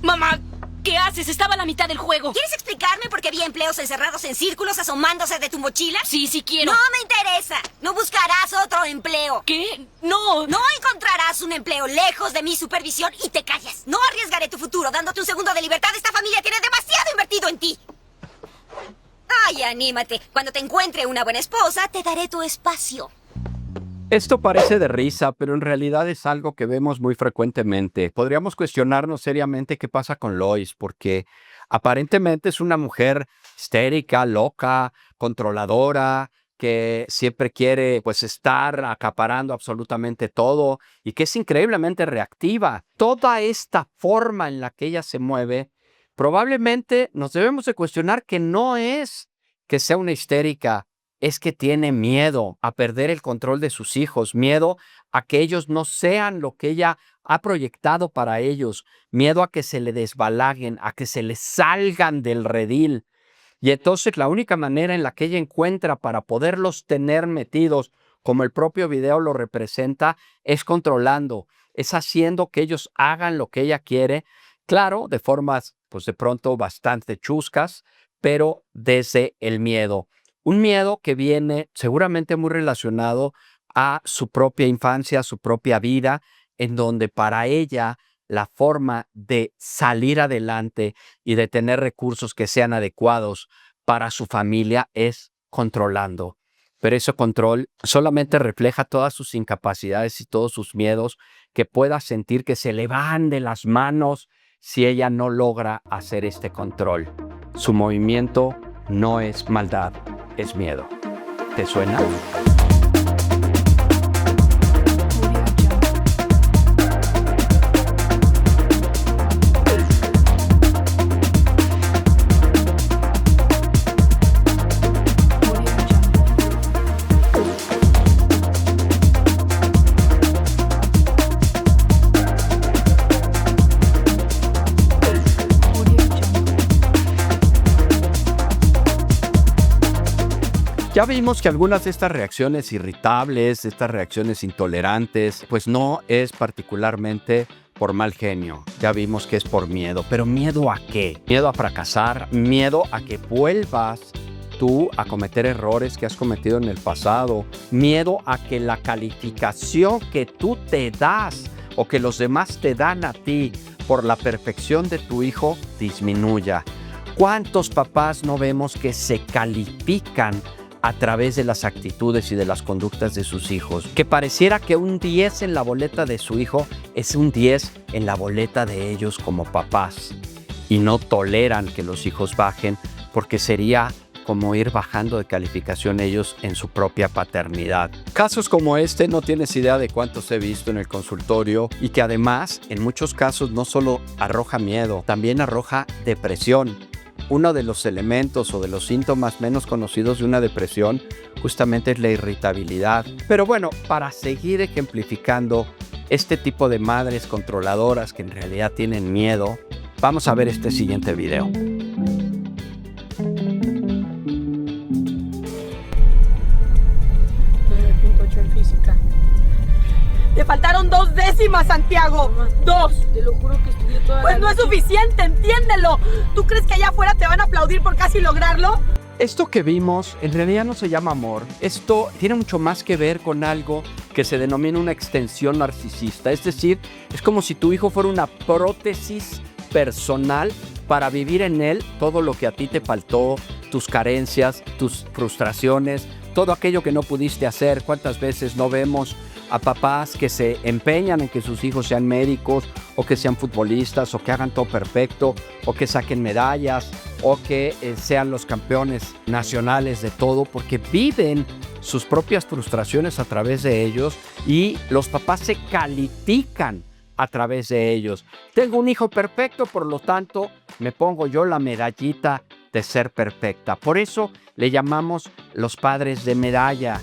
Mamá, ¿qué haces? Estaba a la mitad del juego. ¿Quieres explicarme por qué vi empleos encerrados en círculos asomándose de tu mochila? Sí, sí quiero. No me interesa. No buscarás otro empleo. ¿Qué? No. No encontrarás un empleo lejos de mi supervisión y te callas. No arriesgaré tu futuro dándote un segundo de libertad. Esta familia tiene demasiado invertido en ti. Ay, anímate. Cuando te encuentre una buena esposa, te daré tu espacio. Esto parece de risa, pero en realidad es algo que vemos muy frecuentemente. Podríamos cuestionarnos seriamente qué pasa con Lois, porque aparentemente es una mujer histérica, loca, controladora, que siempre quiere pues estar acaparando absolutamente todo y que es increíblemente reactiva. Toda esta forma en la que ella se mueve, probablemente nos debemos de cuestionar que no es que sea una histérica, es que tiene miedo a perder el control de sus hijos, miedo a que ellos no sean lo que ella ha proyectado para ellos, miedo a que se le desbalaguen, a que se les salgan del redil. Y entonces la única manera en la que ella encuentra para poderlos tener metidos, como el propio video lo representa, es controlando, es haciendo que ellos hagan lo que ella quiere, claro, de formas pues de pronto bastante chuscas, pero desde el miedo. Un miedo que viene seguramente muy relacionado a su propia infancia, a su propia vida, en donde para ella la forma de salir adelante y de tener recursos que sean adecuados para su familia es controlando. Pero ese control solamente refleja todas sus incapacidades y todos sus miedos, que pueda sentir que se le van de las manos si ella no logra hacer este control. Su movimiento no es maldad, es miedo. ¿Te suena? Ya vimos que algunas de estas reacciones irritables, estas reacciones intolerantes, pues no es particularmente por mal genio. Ya vimos que es por miedo. ¿Pero miedo a qué? Miedo a fracasar, miedo a que vuelvas tú a cometer errores que has cometido en el pasado, miedo a que la calificación que tú te das o que los demás te dan a ti por la perfección de tu hijo disminuya. ¿Cuántos papás no vemos que se califican a través de las actitudes y de las conductas de sus hijos? Que pareciera que un 10 en la boleta de su hijo es un 10 en la boleta de ellos como papás. Y no toleran que los hijos bajen, porque sería como ir bajando de calificación ellos en su propia paternidad. Casos como este no tienes idea de cuántos he visto en el consultorio, y que además en muchos casos no solo arroja miedo, también arroja depresión. Uno de los elementos o de los síntomas menos conocidos de una depresión justamente es la irritabilidad. Pero bueno, para seguir ejemplificando este tipo de madres controladoras que en realidad tienen miedo, vamos a ver este siguiente video. Te faltaron 2 décimas, Santiago. 2. Te lo juro que estudié toda Pues la no es noche. suficiente, entiéndelo. ¿Tú crees que allá afuera te van a aplaudir por casi lograrlo? Esto que vimos en realidad no se llama amor. Esto tiene mucho más que ver con algo que se denomina una extensión narcisista. Es decir, es como si tu hijo fuera una prótesis personal para vivir en él todo lo que a ti te faltó, tus carencias, tus frustraciones, todo aquello que no pudiste hacer. ¿Cuántas veces no vemos a papás que se empeñan en que sus hijos sean médicos, o que sean futbolistas, o que hagan todo perfecto, o que saquen medallas, o que sean los campeones nacionales de todo, porque viven sus propias frustraciones a través de ellos, y los papás se califican a través de ellos? Tengo un hijo perfecto, por lo tanto me pongo yo la medallita de ser perfecta. Por eso le llamamos los padres de medalla,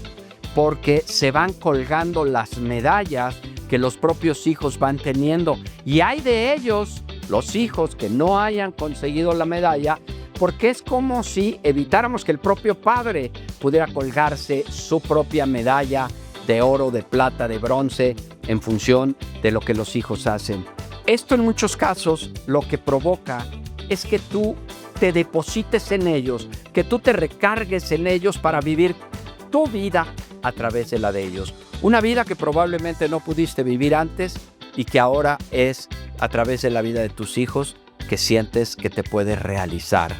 porque se van colgando las medallas que los propios hijos van teniendo. Y hay de ellos, los hijos que no hayan conseguido la medalla, porque es como si evitáramos que el propio padre pudiera colgarse su propia medalla de oro, de plata, de bronce, en función de lo que los hijos hacen. Esto en muchos casos lo que provoca es que tú te deposites en ellos, que tú te recargues en ellos para vivir tu vida a través de la de ellos. Una vida que probablemente no pudiste vivir antes y que ahora es a través de la vida de tus hijos que sientes que te puedes realizar.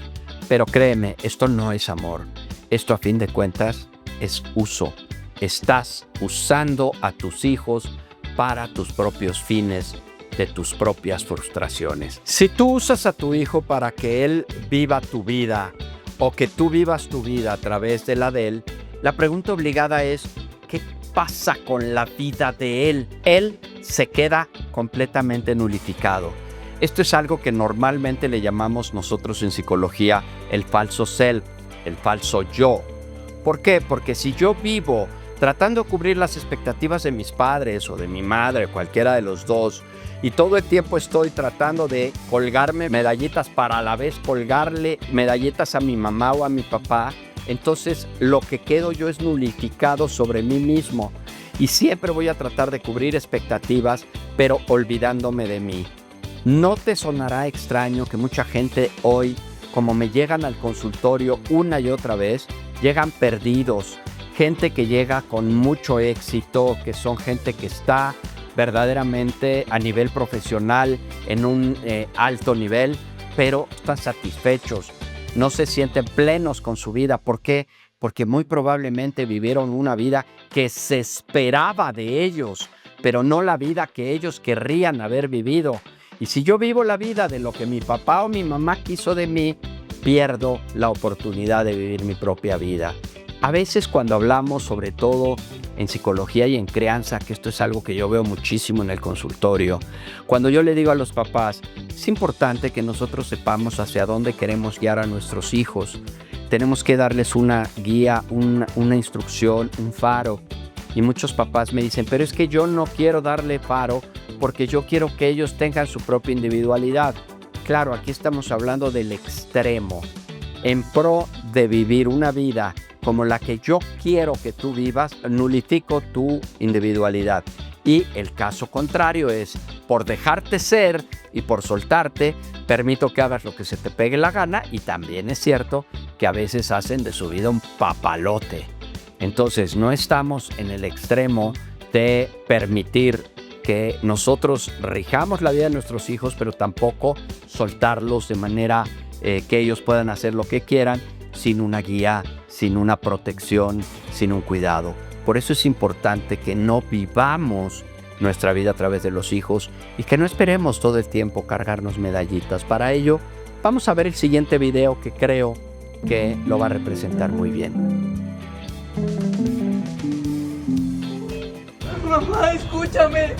Pero créeme, esto no es amor. Esto a fin de cuentas es uso. Estás usando a tus hijos para tus propios fines, de tus propias frustraciones. Si tú usas a tu hijo para que él viva tu vida o que tú vivas tu vida a través de la de él, la pregunta obligada es, ¿qué pasa con la vida de él? Él se queda completamente nulificado. Esto es algo que normalmente le llamamos nosotros en psicología el falso self, el falso yo. ¿Por qué? Porque si yo vivo tratando de cubrir las expectativas de mis padres o de mi madre, cualquiera de los dos, y todo el tiempo estoy tratando de colgarme medallitas para a la vez colgarle medallitas a mi mamá o a mi papá, entonces lo que quedo yo es nulificado sobre mí mismo y siempre voy a tratar de cubrir expectativas, pero olvidándome de mí. ¿No te sonará extraño que mucha gente hoy, como me llegan al consultorio una y otra vez, llegan perdidos? Gente que llega con mucho éxito, que son gente que está verdaderamente a nivel profesional, en un alto nivel, pero están satisfechos, no se sienten plenos con su vida. ¿Por qué? Porque muy probablemente vivieron una vida que se esperaba de ellos, pero no la vida que ellos querrían haber vivido. Y si yo vivo la vida de lo que mi papá o mi mamá quiso de mí, pierdo la oportunidad de vivir mi propia vida. A veces cuando hablamos, sobre todo en psicología y en crianza, que esto es algo que yo veo muchísimo en el consultorio, cuando yo le digo a los papás, es importante que nosotros sepamos hacia dónde queremos guiar a nuestros hijos. Tenemos que darles una guía, una instrucción, un faro. Y muchos papás me dicen, pero es que yo no quiero darle faro porque yo quiero que ellos tengan su propia individualidad. Claro, aquí estamos hablando del extremo. En pro de vivir una vida como la que yo quiero que tú vivas, nulifico tu individualidad. Y el caso contrario es, por dejarte ser y por soltarte, permito que hagas lo que se te pegue la gana, y también es cierto que a veces hacen de su vida un papalote. Entonces, no estamos en el extremo de permitir que nosotros rijamos la vida de nuestros hijos, pero tampoco soltarlos de manera que ellos puedan hacer lo que quieran, sin una guía, sin una protección, sin un cuidado. Por eso es importante que no vivamos nuestra vida a través de los hijos y que no esperemos todo el tiempo cargarnos medallitas. Para ello, vamos a ver el siguiente video que creo que lo va a representar muy bien. Mamá, escúchame.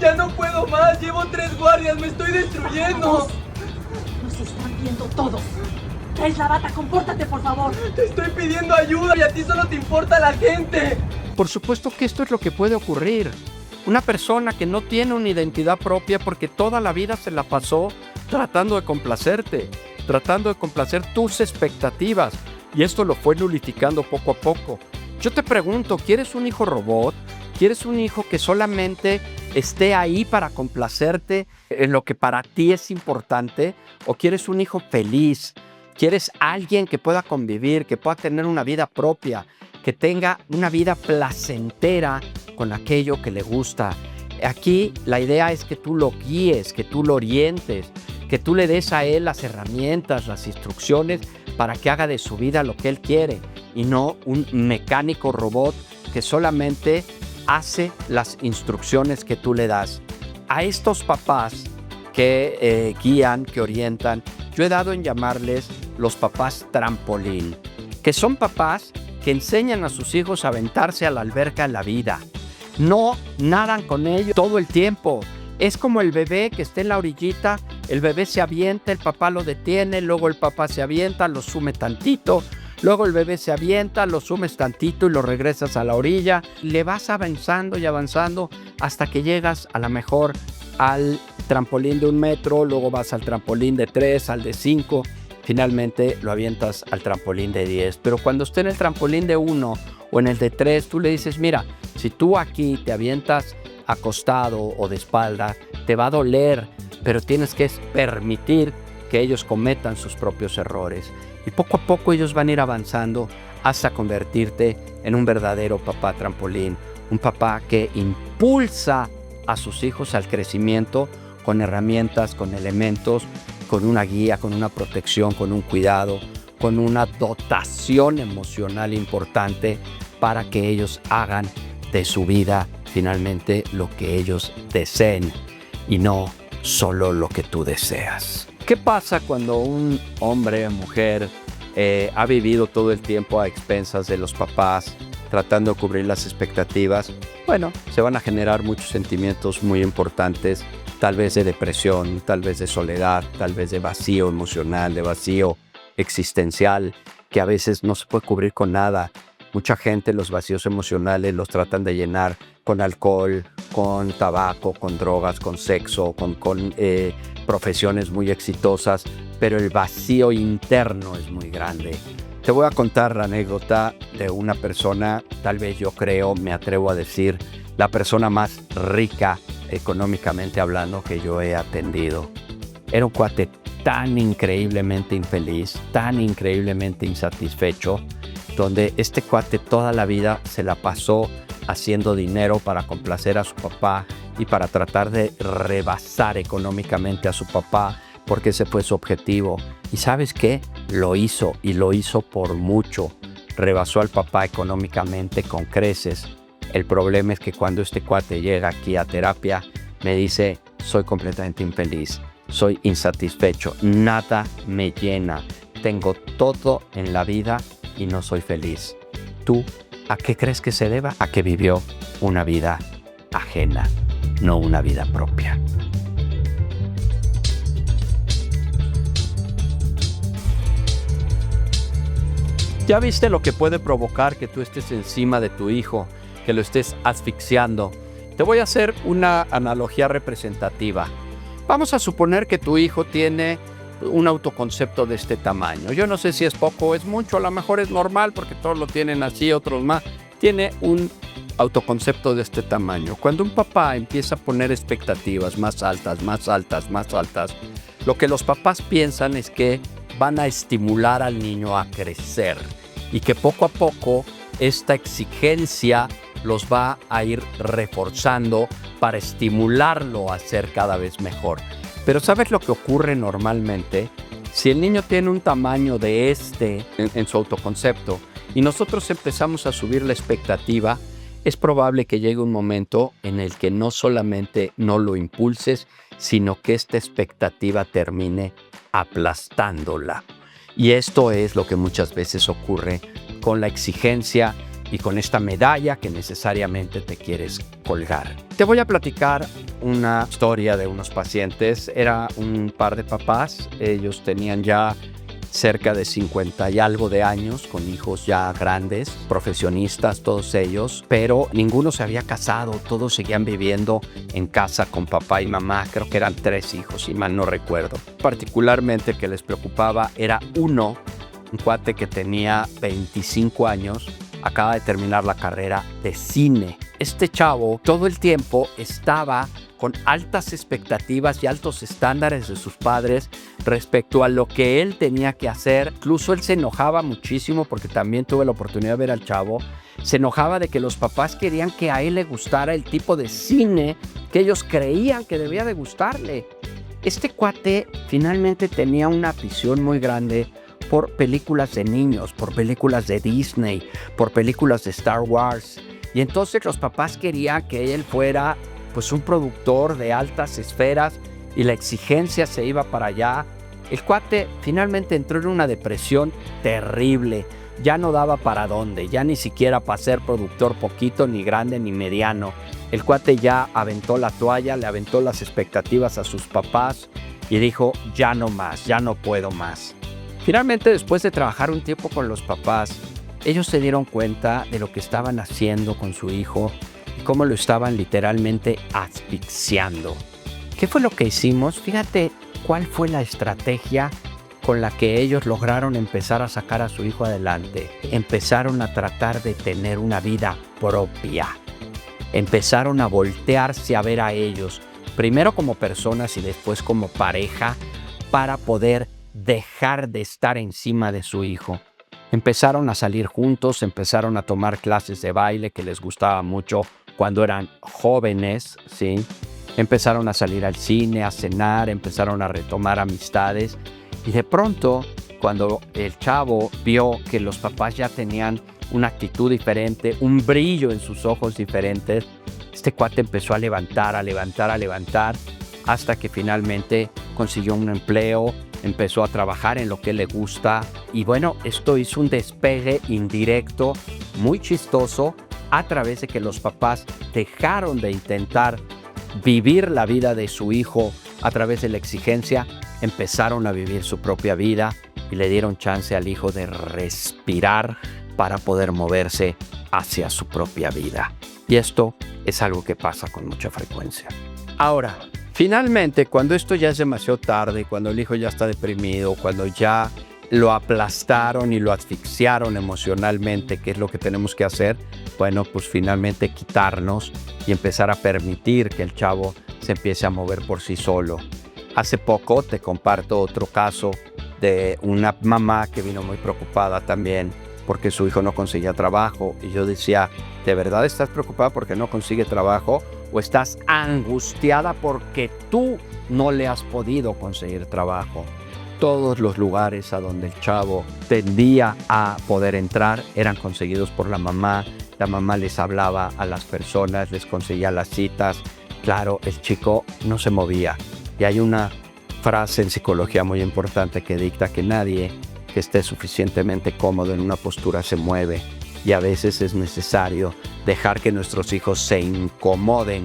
Ya no puedo más. Llevo 3 guardias. Me estoy destruyendo. Nos están viendo todos. Traes la bata, compórtate, por favor. Te estoy pidiendo ayuda y a ti solo te importa la gente. Por supuesto que esto es lo que puede ocurrir. Una persona que no tiene una identidad propia porque toda la vida se la pasó tratando de complacerte, tratando de complacer tus expectativas, y esto lo fue nulificando poco a poco. Yo te pregunto, ¿quieres un hijo robot? ¿Quieres un hijo que solamente esté ahí para complacerte en lo que para ti es importante? ¿O quieres un hijo feliz? ¿Quieres alguien que pueda convivir, que pueda tener una vida propia, que tenga una vida placentera con aquello que le gusta? Aquí la idea es que tú lo guíes, que tú lo orientes, que tú le des a él las herramientas, las instrucciones para que haga de su vida lo que él quiere, y no un mecánico robot que solamente hace las instrucciones que tú le das. A estos papás que guían, que orientan, yo he dado en llamarles los papás trampolín, que son papás que enseñan a sus hijos a aventarse a la alberca en la vida. No nadan con ellos todo el tiempo. Es como el bebé que está en la orillita, el bebé se avienta, el papá lo detiene, luego el papá se avienta, lo sume tantito, luego el bebé se avienta, lo sumes tantito y lo regresas a la orilla. Le vas avanzando y avanzando hasta que llegas a lo mejor al trampolín de 1 metro, luego vas al trampolín de 3, al de 5, finalmente lo avientas al trampolín de 10. Pero cuando esté en el trampolín de 1 o en el de 3, tú le dices, mira, si tú aquí te avientas acostado o de espalda, te va a doler, pero tienes que permitir que ellos cometan sus propios errores. Y poco a poco ellos van a ir avanzando hasta convertirte en un verdadero papá trampolín, un papá que impulsa a sus hijos al crecimiento con herramientas, con elementos, con una guía, con una protección, con un cuidado, con una dotación emocional importante para que ellos hagan de su vida finalmente lo que ellos deseen y no solo lo que tú deseas. ¿Qué pasa cuando un hombre o mujer ha vivido todo el tiempo a expensas de los papás, tratando de cubrir las expectativas? Bueno, se van a generar muchos sentimientos muy importantes, tal vez de depresión, tal vez de soledad, tal vez de vacío emocional, de vacío existencial, que a veces no se puede cubrir con nada. Mucha gente los vacíos emocionales los tratan de llenar con alcohol, con tabaco, con drogas, con sexo, con profesiones muy exitosas, pero el vacío interno es muy grande. Te voy a contar la anécdota de una persona, tal vez yo creo, me atrevo a decir, la persona más rica económicamente hablando que yo he atendido. Era un cuate tan increíblemente infeliz, tan increíblemente insatisfecho, donde este cuate toda la vida se la pasó haciendo dinero para complacer a su papá y para tratar de rebasar económicamente a su papá, porque ese fue su objetivo. ¿Y sabes qué? Lo hizo, y lo hizo por mucho. Rebasó al papá económicamente con creces. El problema es que cuando este cuate llega aquí a terapia, me dice, soy completamente infeliz, soy insatisfecho, nada me llena, tengo todo en la vida y no soy feliz. ¿Tú a qué crees que se deba? A que vivió una vida ajena, no una vida propia. ¿Ya viste lo que puede provocar que tú estés encima de tu hijo, que lo estés asfixiando? Te voy a hacer una analogía representativa. Vamos a suponer que tu hijo tiene un autoconcepto de este tamaño. Yo no sé si es poco o es mucho, a lo mejor es normal porque todos lo tienen así, otros más. Tiene un autoconcepto de este tamaño. Cuando un papá empieza a poner expectativas más altas, más altas, más altas, lo que los papás piensan es que van a estimular al niño a crecer y que poco a poco esta exigencia los va a ir reforzando para estimularlo a ser cada vez mejor. Pero ¿sabes lo que ocurre normalmente? Si el niño tiene un tamaño de en su autoconcepto y nosotros empezamos a subir la expectativa, es probable que llegue un momento en el que no solamente no lo impulses, sino que esta expectativa termine aplastándola. Y esto es lo que muchas veces ocurre con la exigencia y con esta medalla que necesariamente te quieres colgar. Te voy a platicar una historia de unos pacientes. Era un par de papás, ellos tenían ya cerca de 50 y algo de años, con hijos ya grandes, profesionistas todos ellos, pero ninguno se había casado, todos seguían viviendo en casa con papá y mamá. Creo que eran 3 hijos, si mal no recuerdo. Particularmente el que les preocupaba era un cuate que tenía 25 años, acaba de terminar la carrera de cine. Este chavo todo el tiempo estaba con altas expectativas y altos estándares de sus padres respecto a lo que él tenía que hacer. Incluso él se enojaba muchísimo, porque también tuve la oportunidad de ver al chavo. Se enojaba de que los papás querían que a él le gustara el tipo de cine que ellos creían que debía de gustarle. Este cuate finalmente tenía una afición muy grande por películas de niños, por películas de Disney, por películas de Star Wars. Y entonces los papás querían que él fuera pues un productor de altas esferas, y la exigencia se iba para allá. El cuate finalmente entró en una depresión terrible. Ya no daba para dónde, ya ni siquiera para ser productor poquito, ni grande, ni mediano. El cuate ya aventó la toalla, le aventó las expectativas a sus papás y dijo, ya no más, ya no puedo más. Finalmente, después de trabajar un tiempo con los papás, ellos se dieron cuenta de lo que estaban haciendo con su hijo y cómo lo estaban literalmente asfixiando. ¿Qué fue lo que hicimos? Fíjate cuál fue la estrategia con la que ellos lograron empezar a sacar a su hijo adelante. Empezaron a tratar de tener una vida propia. Empezaron a voltearse a ver a ellos primero como personas y después como pareja, para poder dejar de estar encima de su hijo. Empezaron a salir juntos, empezaron a tomar clases de baile que les gustaba mucho cuando eran jóvenes, ¿sí? Empezaron a salir al cine, a cenar, empezaron a retomar amistades. Y de pronto, cuando el chavo vio que los papás ya tenían una actitud diferente, un brillo en sus ojos diferentes, este cuate empezó a levantar, hasta que finalmente consiguió un empleo, empezó a trabajar en lo que le gusta. Y bueno, esto hizo un despegue indirecto, muy chistoso, a través de que los papás dejaron de intentar vivir la vida de su hijo a través de la exigencia, empezaron a vivir su propia vida y le dieron chance al hijo de respirar para poder moverse hacia su propia vida. Y esto es algo que pasa con mucha frecuencia. Ahora, finalmente, cuando esto ya es demasiado tarde, cuando el hijo ya está deprimido, cuando ya lo aplastaron y lo asfixiaron emocionalmente, ¿qué es lo que tenemos que hacer? Bueno, pues finalmente quitarnos y empezar a permitir que el chavo se empiece a mover por sí solo. Hace poco te comparto otro caso de una mamá que vino muy preocupada también porque su hijo no conseguía trabajo. Y yo decía, ¿de verdad estás preocupada porque no consigue trabajo? ¿O estás angustiada porque tú no le has podido conseguir trabajo? Todos los lugares a donde el chavo tendía a poder entrar eran conseguidos por la mamá. La mamá les hablaba a las personas, les conseguía las citas. Claro, el chico no se movía. Y hay una frase en psicología muy importante que dicta que nadie que esté suficientemente cómodo en una postura se mueve. Y a veces es necesario dejar que nuestros hijos se incomoden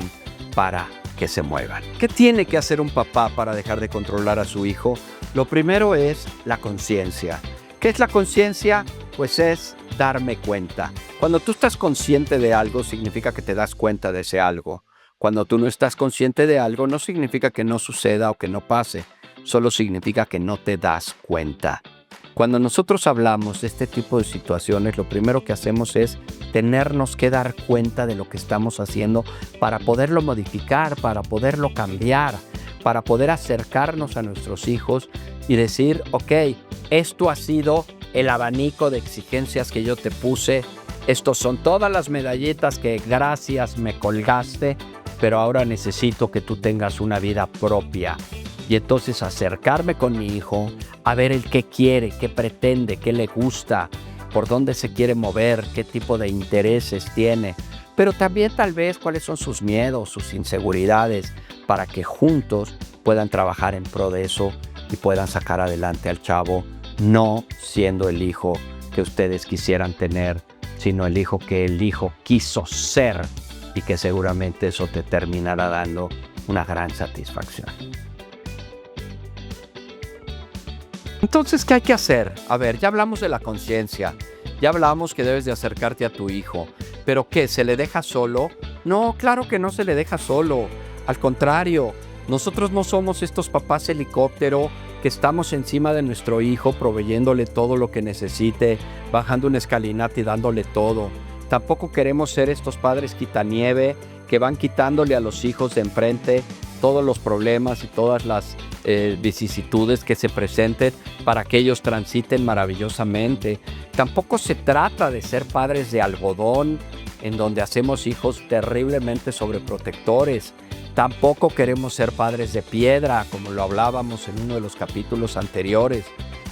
para que se muevan. ¿Qué tiene que hacer un papá para dejar de controlar a su hijo? Lo primero es la conciencia. ¿Qué es la conciencia? Pues es darme cuenta. Cuando tú estás consciente de algo, significa que te das cuenta de ese algo. Cuando tú no estás consciente de algo, no significa que no suceda o que no pase. Solo significa que no te das cuenta. Cuando nosotros hablamos de este tipo de situaciones, lo primero que hacemos es tenernos que dar cuenta de lo que estamos haciendo para poderlo modificar, para poderlo cambiar, para poder acercarnos a nuestros hijos y decir, ok, esto ha sido el abanico de exigencias que yo te puse, estos son todas las medallitas que gracias me colgaste, pero ahora necesito que tú tengas una vida propia. Y entonces acercarme con mi hijo a ver el qué quiere, qué pretende, qué le gusta, por dónde se quiere mover, qué tipo de intereses tiene, pero también tal vez cuáles son sus miedos, sus inseguridades, para que juntos puedan trabajar en pro de eso y puedan sacar adelante al chavo, no siendo el hijo que ustedes quisieran tener, sino el hijo que el hijo quiso ser y que seguramente eso te terminará dando una gran satisfacción. Entonces, ¿qué hay que hacer? A ver, ya hablamos de la conciencia, ya hablamos que debes de acercarte a tu hijo, pero ¿qué? ¿Se le deja solo? No, claro que no se le deja solo, al contrario, nosotros no somos estos papás helicóptero que estamos encima de nuestro hijo proveyéndole todo lo que necesite, bajando una escalinata y dándole todo. Tampoco queremos ser estos padres quitanieve que van quitándole a los hijos de enfrente todos los problemas y todas las vicisitudes que se presenten para que ellos transiten maravillosamente. Tampoco se trata de ser padres de algodón en donde hacemos hijos terriblemente sobreprotectores. Tampoco queremos ser padres de piedra, como lo hablábamos en uno de los capítulos anteriores,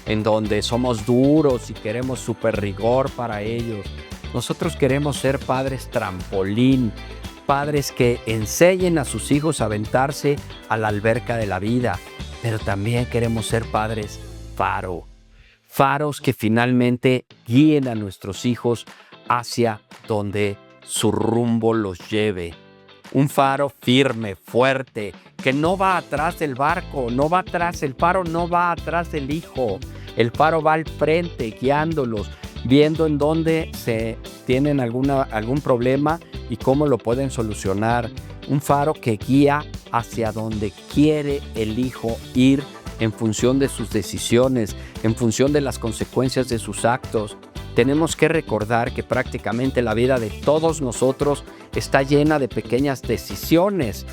en donde somos duros y queremos súper rigor para ellos. Nosotros queremos ser padres trampolín, padres que enseñen a sus hijos a aventarse a la alberca de la vida, pero también queremos ser padres faro, faros que finalmente guíen a nuestros hijos hacia donde su rumbo los lleve. Un faro firme, fuerte, que no va atrás del barco, no va atrás, el faro no va atrás del hijo, el faro va al frente guiándolos, viendo en dónde se tienen algún problema y cómo lo pueden solucionar. Un faro que guía hacia donde quiere el hijo ir en función de sus decisiones, en función de las consecuencias de sus actos. tenemos que recordar que prácticamente la vida de todos nosotros está llena de pequeñas decisiones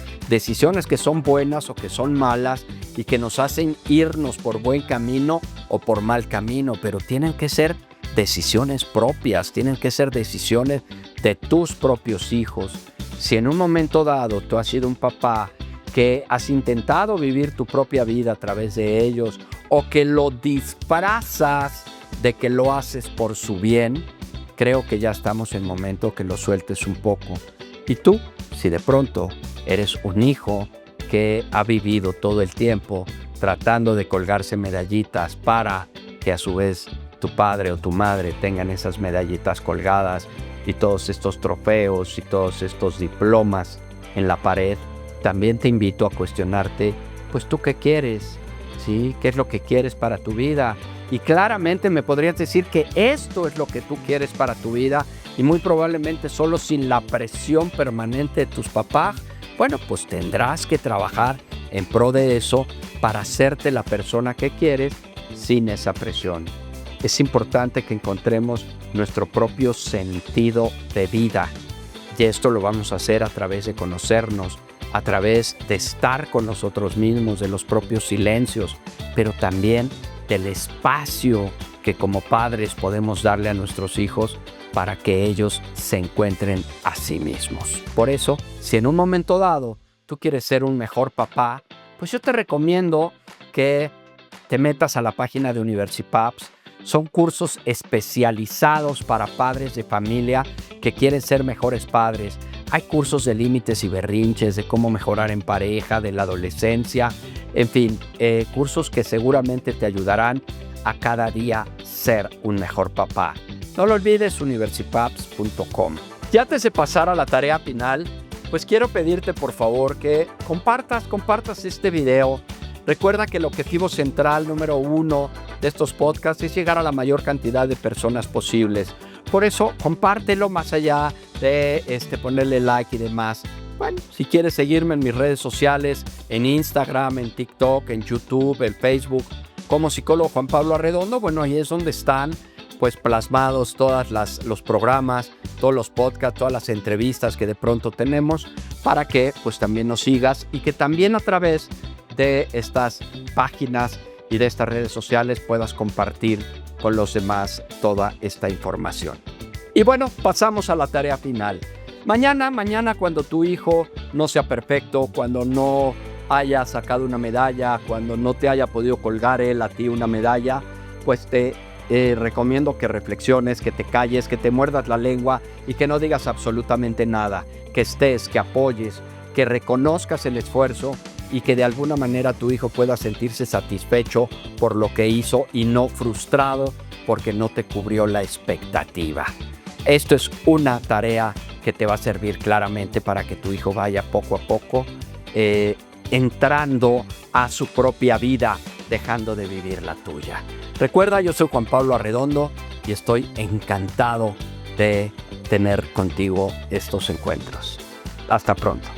que son buenas o que son malas y que nos hacen irnos por buen camino o por mal camino, pero tienen que ser decisiones propias, tienen que ser decisiones de tus propios hijos. Si en un momento dado tú has sido un papá que has intentado vivir tu propia vida a través de ellos o que lo disfrazas de que lo haces por su bien, creo que ya estamos en el momento que lo sueltes un poco. Y tú, si de pronto eres un hijo que ha vivido todo el tiempo tratando de colgarse medallitas para que a su vez tu padre o tu madre tengan esas medallitas colgadas y todos estos trofeos y todos estos diplomas en la pared, también te invito a cuestionarte, pues tú qué quieres, ¿sí? ¿Qué es lo que quieres para tu vida? Y claramente me podrías decir que esto es lo que tú quieres para tu vida y muy probablemente solo sin la presión permanente de tus papás. Bueno, pues tendrás que trabajar en pro de eso para hacerte la persona que quieres sin esa presión. Es importante que encontremos nuestro propio sentido de vida y esto lo vamos a hacer a través de conocernos, a través de estar con nosotros mismos, de los propios silencios, pero también del espacio que como padres podemos darle a nuestros hijos para que ellos se encuentren a sí mismos. Por eso, si en un momento dado tú quieres ser un mejor papá, pues yo te recomiendo que te metas a la página de Universipaps. Son cursos especializados para padres de familia que quieren ser mejores padres. Hay cursos de límites y berrinches, de cómo mejorar en pareja, de la adolescencia, en fin, cursos que seguramente te ayudarán a cada día ser un mejor papá. No lo olvides, universipaps.com. Ya antes de pasar a la tarea final, pues quiero pedirte por favor que compartas este video. Recuerda que el objetivo central número 1 de estos podcasts es llegar a la mayor cantidad de personas posibles. Por eso, compártelo más allá de ponerle like y demás. Bueno, si quieres seguirme en mis redes sociales, en Instagram, en TikTok, en YouTube, en Facebook, como psicólogo Juan Pablo Arredondo, bueno, ahí es donde están pues plasmados todos los programas, todos los podcasts, todas las entrevistas que de pronto tenemos para que pues también nos sigas y que también a través de estas páginas y de estas redes sociales puedas compartir con los demás toda esta información. Y bueno, pasamos a la tarea final. Mañana cuando tu hijo no sea perfecto, cuando no haya sacado una medalla, cuando no te haya podido colgar él a ti una medalla, pues te recomiendo que reflexiones, que te calles, que te muerdas la lengua y que no digas absolutamente nada, que estés, que apoyes, que reconozcas el esfuerzo y que de alguna manera tu hijo pueda sentirse satisfecho por lo que hizo y no frustrado porque no te cubrió la expectativa. Esto es una tarea que te va a servir claramente para que tu hijo vaya poco a poco entrando a su propia vida, dejando de vivir la tuya. Recuerda, yo soy Juan Pablo Arredondo y estoy encantado de tener contigo estos encuentros. Hasta pronto.